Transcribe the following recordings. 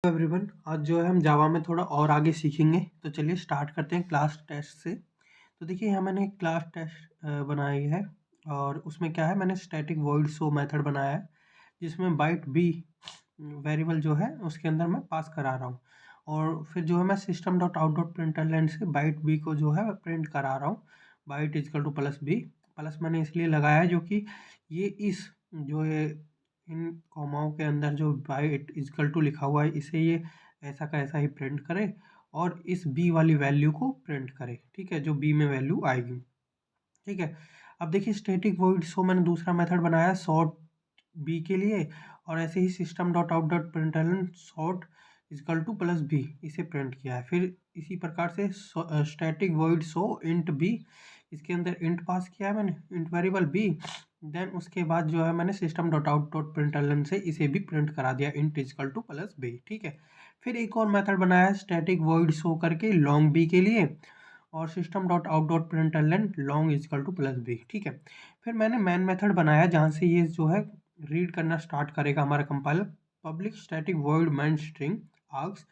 Everyone, आज जो है हम जावा में थोड़ा और आगे सीखेंगे। तो चलिए स्टार्ट करते हैं क्लास टेस्ट से। तो देखिए यहाँ मैंने एक क्लास टेस्ट बनाई है और उसमें क्या है, मैंने स्टैटिक वॉइड शो मेथड बनाया है जिसमें बाइट बी वेरिएबल जो है उसके अंदर मैं पास करा रहा हूँ और फिर जो है मैं सिस्टम डॉट आउट डॉट प्रिंटरलैंड से बाइट बी को जो है प्रिंट करा रहा हूँ। Byte equal to plus b, plus मैंने इसलिए लगाया है जो कि ये इस जो है इन कॉमाओं के अंदर जो बाइट इजकल टू लिखा हुआ है इसे ये ऐसा का ऐसा ही प्रिंट करे और इस बी वाली वैल्यू को प्रिंट करे। ठीक है, जो बी में वैल्यू आएगी। ठीक है, अब देखिए स्टैटिक वॉइड शो मैंने दूसरा मेथड बनाया सॉर्ट बी के लिए और ऐसे ही system dot out dot println short is equal to plus B इसे प्रिंट किया है। फिर इसी प्रकार से static void show int B, इसके अंदर इंट पास किया है मैंने, इंट वेरिएबल बी। देन उसके बाद जो है मैंने system dot out dot println से इसे भी प्रिंट करा दिया int equal to plus b. ठीक है, फिर एक और मेथड बनाया है स्टैटिक वॉइड शो करके लॉन्ग बी के लिए और system dot out dot println long equal to plus b. ठीक है, फिर मैंने मैन मेथड बनाया जहाँ से ये जो है रीड करना स्टार्ट करेगा हमारा compiler. Public static void main string arcs,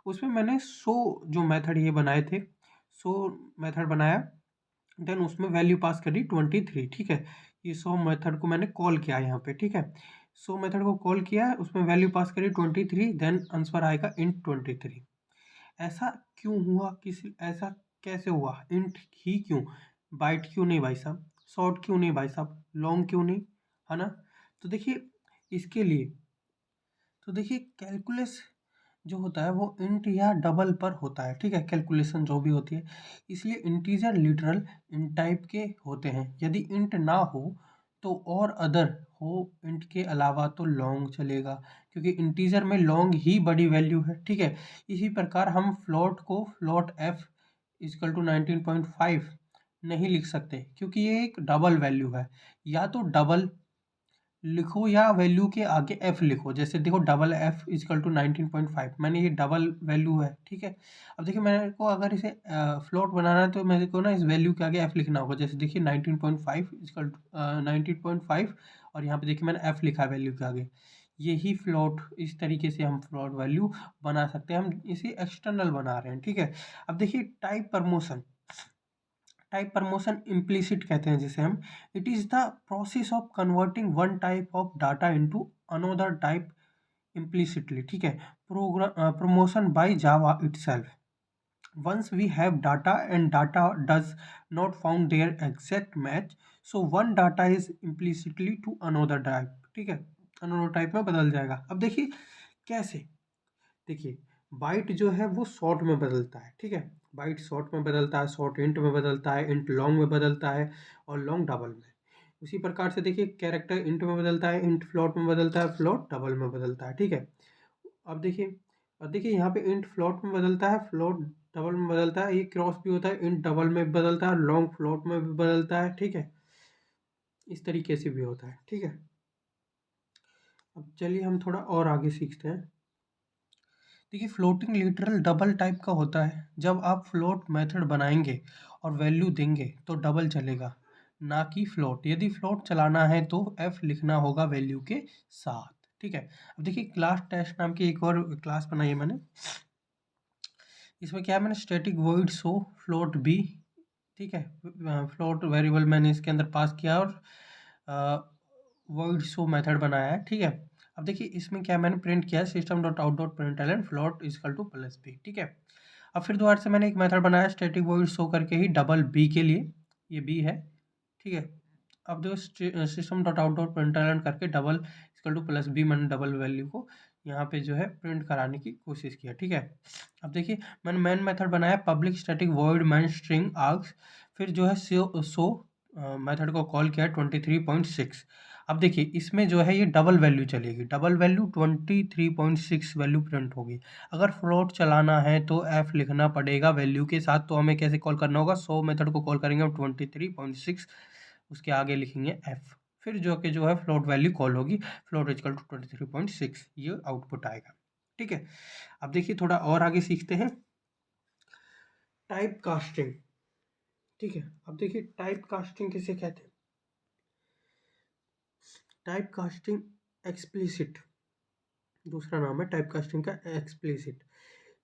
उसमें मैंने सो जो मेथड ये बनाए थे, सो मेथड बनाया। देन उसमें वैल्यू पास करी 23। ठीक है, ये सो मेथड को मैंने कॉल किया यहाँ पे। ठीक है, सो मेथड को कॉल किया, उसमें वैल्यू पास करी 23। देन आंसर आएगा इंट 23। ऐसा क्यों हुआ, किसी ऐसा कैसे हुआ, इंट ही क्यों, बाइट क्यों नहीं भाई साहब, शॉर्ट क्यों नहीं भाई साहब, लॉन्ग क्यों नहीं, है ना। तो देखिए इसके लिए, तो देखिए कैलकुलस जो होता है वो इंट या डबल पर होता है। ठीक है, कैलकुलेशन जो भी होती है, इसलिए इंटीजर लिटरल इन टाइप के होते हैं। यदि इंट ना हो तो और अदर हो इंट के अलावा तो लॉन्ग चलेगा, क्योंकि इंटीजर में लॉन्ग ही बड़ी वैल्यू है। ठीक है, इसी प्रकार हम फ्लोट को फ्लोट एफ इजकल टू 19.5 नहीं लिख सकते क्योंकि ये एक डबल वैल्यू है। या तो डबल लिखो या वैल्यू के आगे एफ लिखो। जैसे देखो डबल एफ इजकल टू 19.5, मैंने ये डबल वैल्यू है। ठीक है, अब देखिए मेरे को अगर इसे फ्लोट बनाना है तो मेरे को ना इस वैल्यू के आगे एफ लिखना होगा। जैसे देखिए 19.5 इजकल टू 19.5 और यहाँ पे देखिए मैंने एफ लिखा है वैल्यू के आगे। यही फ्लोट, इस तरीके से हम फ्लोट वैल्यू बना सकते हैं, हम इसे एक्सटर्नल बना रहे हैं। ठीक है, अब देखिए type promotion, type promotion implicit कहते हैं जिसे हम। It is the process of converting one type of data into another type implicitly। ठीक है, program promotion by Java itself, once we have data and data does not found their exact match, so one data is implicitly to another type। ठीक है, another type में बदल जाएगा। अब देखिए कैसे, देखिए बाइट जो है वो शॉर्ट में बदलता है। ठीक है, बाइट शॉर्ट में बदलता है, शॉर्ट इंट में बदलता है, इंट लॉन्ग में बदलता है और लॉन्ग डबल में। उसी प्रकार से देखिए कैरेक्टर इंट में बदलता है, इंट फ्लोट में बदलता है, फ्लोट डबल में बदलता है। ठीक है, अब देखिए, अब देखिए यहाँ पे इंट फ्लोट में बदलता है, फ्लोट डबल में बदलता है, ये क्रॉस भी होता है, इंट डबल में भी बदलता है, लॉन्ग फ्लोट में भी बदलता है। ठीक है, इस तरीके से भी होता है। ठीक है, अब चलिए हम थोड़ा और आगे सीखते हैं। देखिए फ्लोटिंग लिटरल डबल टाइप का होता है। जब आप फ्लोट मेथड बनाएंगे और वैल्यू देंगे तो डबल चलेगा, ना कि फ्लोट। यदि फ्लोट चलाना है तो एफ लिखना होगा वैल्यू के साथ। ठीक है, अब देखिए क्लास टेस्ट नाम की एक और क्लास बनाई है मैंने। इसमें क्या है, मैंने static void show float b, ठीक है, फ्लोट वेरिएबल मैंने इसके अंदर पास किया और वॉइड शो मेथड बनाया है। ठीक है, अब देखिए इसमें क्या मैंने प्रिंट किया है, system dot out dot println float equal to plus b. ठीक है, अब फिर दोबारा से मैंने एक मेथड बनाया स्टैटिक वॉइड शो करके ही डबल बी के लिए, ये बी है। ठीक है, अब देखो system dot out dot println करके double is equal to plus B, मैंने डबल वैल्यू को यहाँ पे जो है प्रिंट कराने की कोशिश किया। ठीक है, अब देखिए मैंने मेन मेथड बनाया public static void main string arcs, फिर जो है सो मेथड को कॉल किया 23.6। अब देखिए इसमें जो है ये डबल वैल्यू चलेगी, डबल वैल्यू 23.6 वैल्यू प्रिंट होगी। अगर फ्लोट चलाना है तो एफ लिखना पड़ेगा वैल्यू के साथ। तो हमें कैसे कॉल करना होगा, सो मेथड को कॉल करेंगे हम 23.6, उसके आगे लिखेंगे एफ, फिर जो कि जो है फ्लोट वैल्यू कॉल होगी, फ्लोट इजकल टू 23.6, ये आउटपुट आएगा। ठीक है, अब देखिए थोड़ा और आगे सीखते हैं टाइप कास्टिंग। ठीक है, अब देखिए टाइप कास्टिंग किसे कहते हैं। टाइप कास्टिंग एक्सप्लिसिट दूसरा नाम है टाइप कास्टिंग का explicit.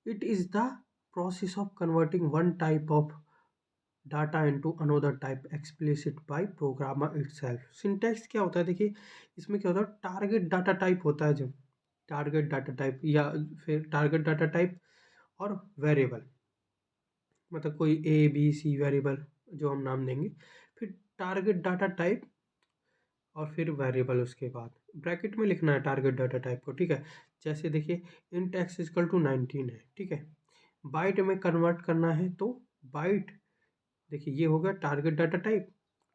It is the process of converting one type of data into another type explicit by programmer itself. Syntax क्या होता है देखिए, इसमें क्या होता है, टारगेट डाटा टाइप होता है, जो टारगेट डाटा टाइप या फिर टारगेट डाटा टाइप और वेरिएबल, मतलब कोई ए बी सी वेरिएबल जो हम नाम देंगे, फिर टारगेट डाटा टाइप और फिर वेरिएबल उसके बाद ब्रैकेट में लिखना है टारगेट डाटा टाइप को, ठीक है। जैसे देखिए इंट एक्स इक्वल टू 19 है, ठीक है। बाइट में कन्वर्ट करना है तो बाइट, देखिए ये हो गया टारगेट डाटा टाइप,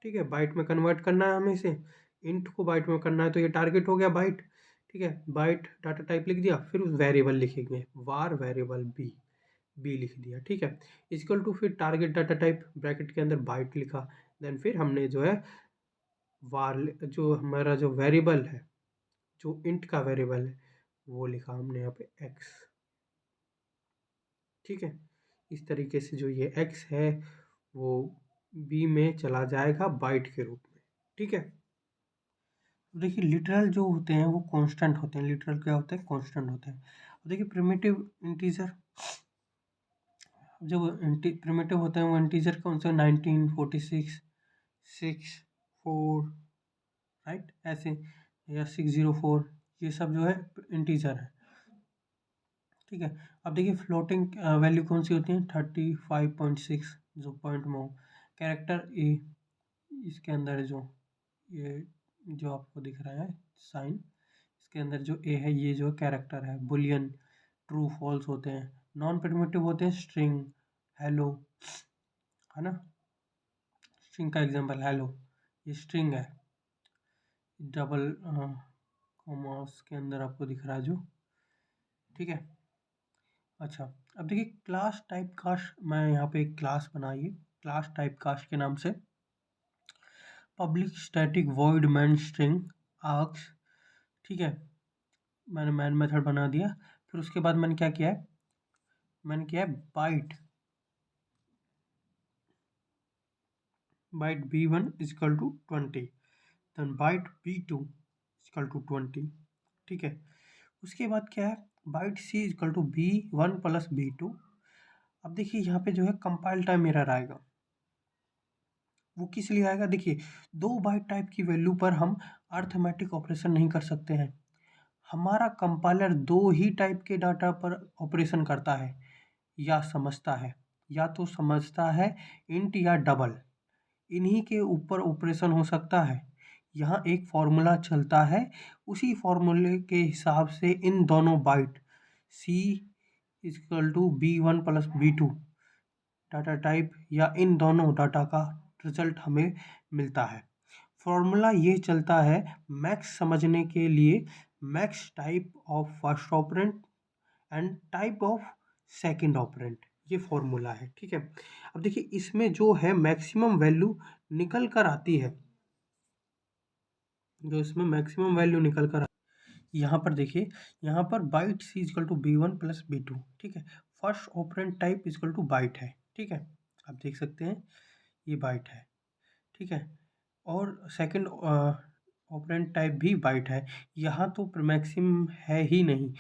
ठीक है। बाइट में कन्वर्ट करना है हमें इसे, इंट को बाइट में करना है तो ये टारगेट हो गया बाइट, ठीक है। बाइट डाटा टाइप लिख दिया, फिर उस वेरिएबल लिखेंगे वार वेरिएबल बी लिख दिया, ठीक है। इक्वल टू फिर टारगेट डाटा टाइप ब्रैकेट के अंदर बाइट लिखा, देन फिर हमने जो है वार, जो हमारा जो वेरिएबल है, जो इंट का वेरिएबल है, वो लिखा हमने यहाँ पे एक्स, ठीक है। इस तरीके से जो ये एक्स है वो बी में चला जाएगा बाइट के रूप में, ठीक है। तो देखिए लिटरल जो होते हैं वो कांस्टेंट होते हैं, लिटरल क्या होते हैं, कांस्टेंट होते हैं। देखिए प्रिमिटिव इंटीजर, जो प्रिमिटिव होते हैं वो इंटीजर कौन से, 19, 46, 6, 4, राइट, ऐसे, या 604, ये सब जो है इंटीजर है, ठीक है। अब देखिए फ्लोटिंग वैल्यू कौन सी होती है, 35.6, जो पॉइंट में हो। कैरेक्टर ए, इसके अंदर जो ये जो आपको दिख रहा है साइन, इसके अंदर जो ए है ये जो कैरेक्टर है। बुलियन ट्रू फॉल्स होते हैं। नॉन प्रिमिटिव होते हैं स्ट्रिंग, हेलो, है ना, स्ट्रिंग का एग्जांपल हेलो, ये स्ट्रिंग है। डबल कॉमास के अंदर आपको दिख रहा है जो, ठीक है। अच्छा, अब देखिए क्लास टाइप कास्ट, मैं यहाँ पे एक क्लास बनाई है क्लास टाइप कास्ट के नाम से, public static void main string arcs, ठीक है। मैंने मैन मेथड बना दिया, फिर उसके बाद मैंने क्या किया है, मैंने किया है byte, byte b1 equal to 20, then byte b2 equal to 20, ठीक है। उसके बाद क्या है, byte c equal to b1 plus b2। अब देखिए यहाँ पे जो है कंपाइल टाइम एरर आएगा, वो किस लिए आएगा, देखिए 2 बाइट टाइप की वैल्यू पर हम अर्थमेटिक ऑपरेशन नहीं कर सकते हैं। हमारा कंपाइलर 2 ही टाइप के डाटा पर ऑपरेशन करता है या समझता है, या तो समझता है इंट या डबल, इन्हीं के ऊपर ऑपरेशन हो सकता है। यहाँ एक फॉर्मूला चलता है, उसी फॉर्मूले के हिसाब से इन दोनों byte C equal to b1 plus b2 data type या इन दोनों डाटा का रिजल्ट हमें मिलता है। फॉर्मूला ये चलता है मैक्स समझने के लिए, max type of first operand and type of second operand, ये फॉर्मूला है, ठीक है। अब देखिए इसमें जो है मैक्सिमम वैल्यू निकल कर आती है, जो इसमें मैक्सिमम वैल्यू निकल कर, यहाँ पर देखिए, यहाँ पर byte C is equal to b1 plus b2, ठीक है। First operand type equal to byte है, ठीक है, आप देख सकते हैं ये बाइट है, ठीक है। और सेकंड ऑपरेंड टाइप भी बाइट है। यहाँ तो मैक्सिमम है ही नहीं,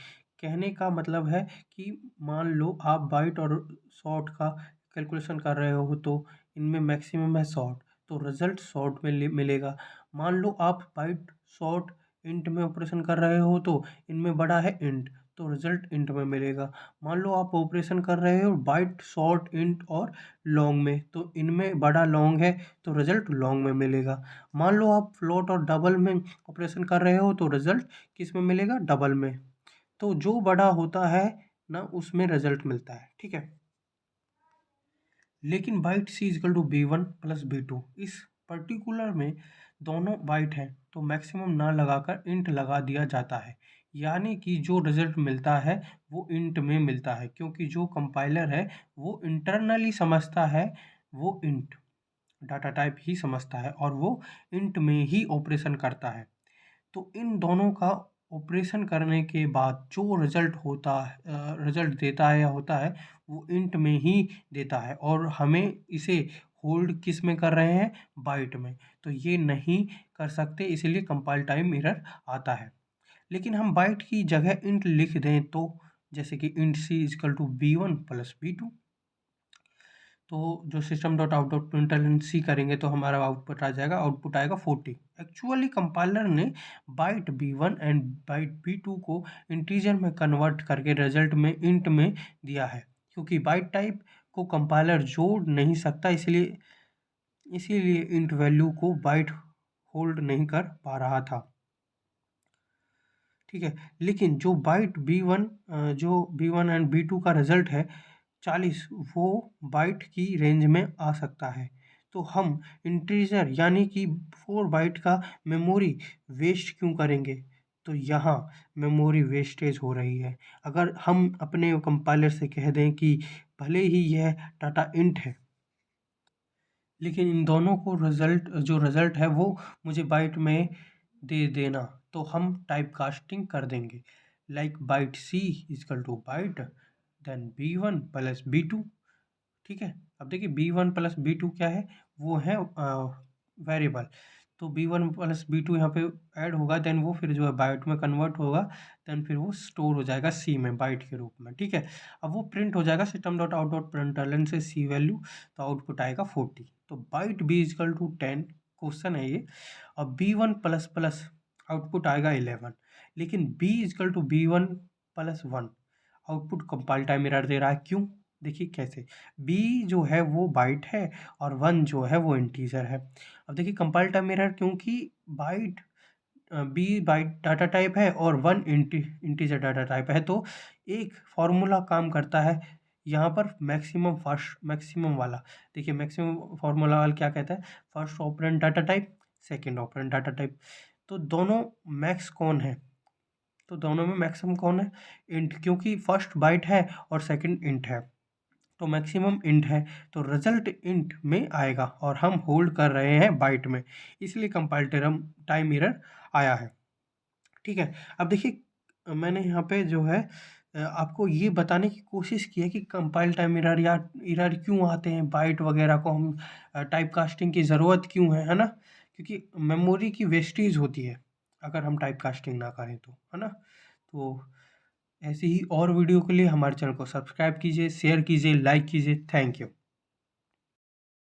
कहने का मतलब है कि मान लो आप बाइट और शॉर्ट का कैलकुलेशन कर रहे हो तो इनमें मैक्सिमम है शॉर्ट, तो रिजल्ट शॉर्ट में मिलेगा। मान लो आप बाइट शॉर्ट इंट में ऑपरेशन कर रहे हो तो इनमें बड़ा है इंट, तो रिजल्ट इंट में मिलेगा। मान लो आप ऑपरेशन कर रहे हो बाइट शॉर्ट इंट और लॉन्ग में, तो इनमें बड़ा लॉन्ग है तो रिजल्ट लॉन्ग में मिलेगा। मान लो आप फ्लोट और डबल में ऑपरेशन कर रहे हो तो रिजल्ट किस में मिलेगा, डबल में। तो जो बड़ा होता है ना उसमें रिजल्ट मिलता है, ठीक है। लेकिन byte C is equal to b1 plus b2, इस पर्टिकुलर में दोनों बाइट हैं तो मैक्सिमम ना लगाकर इंट लगा दिया जाता है, यानी कि जो रिजल्ट मिलता है वो इंट में मिलता है, क्योंकि जो कंपाइलर है वो इंटरनली समझता है, वो इंट डाटा टाइप ही समझता है और वो इंट में ही ऑपरेशन करता है। तो इन दोनों का ऑपरेशन करने के बाद जो रिजल्ट होता है, रिजल्ट देता है या होता है, वो इंट में ही देता है, और हमें इसे होल्ड किस में कर रहे हैं, बाइट में, तो ये नहीं कर सकते, इसलिए कंपाइल टाइम एरर आता है। लेकिन हम बाइट की जगह इंट लिख दें तो जैसे कि int C is equal to b1 plus b2, तो जो system dot out dot println C करेंगे तो हमारा आउटपुट आएगा 40। एक्चुअली कंपाइलर ने byte b1 and byte b2 को इंटीजर में कन्वर्ट करके रिजल्ट में इंट में दिया है, क्योंकि बाइट टाइप को कंपाइलर जोड़ नहीं सकता, इसीलिए इंट वैल्यू को बाइट होल्ड नहीं कर पा रहा था। ठीक है, लेकिन जो बाइट b1 एंड b2 का रिजल्ट है 40, वो बाइट की रेंज में आ सकता है। तो हम इंटीजर यानी कि 4 बाइट का मेमोरी वेस्ट क्यों करेंगे? तो यहाँ मेमोरी वेस्टेज हो रही है। अगर हम अपने कंपाइलर से कह दें कि भले ही यह डाटा इंट है, लेकिन इन दोनों को जो रिजल्ट है वो मुझे बाइट में दे देना, तो हम टाइप कास्टिंग कर देंगे like byte C is equal to byte then b1 plus b2। ठीक है, अब देखिए b1 प्लस b2 क्या है, वो है वेरिएबल। तो b1 प्लस b2 यहाँ पे ऐड होगा, देन वो फिर जो है बाइट में कन्वर्ट होगा, देन फिर वो स्टोर हो जाएगा सी में बाइट के रूप में। ठीक है, अब वो प्रिंट हो जाएगा system dot out dot println से सी वैल्यू, तो आउटपुट आएगा 40। तो byte b is equal to 10 question है ये, और b1 प्लस प्लस आउटपुट आएगा 11, लेकिन b is equal to b1 plus 1 output compile time error दे रहा है। क्यों? देखिए कैसे, b जो है वो बाइट है और 1 जो है वो इंटीजर है। अब देखिए कंपाइल टाइम एरर, क्योंकि byte b byte data type है और 1 इंटीजर डाटा टाइप है, तो एक फॉर्मूला काम करता है यहाँ पर मैक्सिमम वाला। देखिए मैक्सिमम फॉर्मूला वाला क्या कहता है, first operand data type, second operand data type. तो दोनों मैक्स कौन है? तो दोनों में मैक्सिमम कौन है? इंट, क्योंकि फर्स्ट बाइट है और सेकंड इंट है, तो मैक्सिमम इंट है, तो रिजल्ट इंट में आएगा और हम होल्ड कर रहे हैं बाइट में, इसलिए कंपाइल टाइम एरर आया है। ठीक है, अब देखिए मैंने यहाँ पे जो है आपको ये बताने की कोशिश की है कि कंपाइल टाइम एरर या एरर क्यों आते हैं, बाइट वगैरह को हम टाइप कास्टिंग की ज़रूरत क्यों है ना? क्योंकि मेमोरी की वेस्टेज होती है अगर हम टाइप कास्टिंग ना करें तो, है ना? तो ऐसी ही और वीडियो के लिए हमारे चैनल को सब्सक्राइब कीजिए, शेयर कीजिए, लाइक कीजिए। Thank you.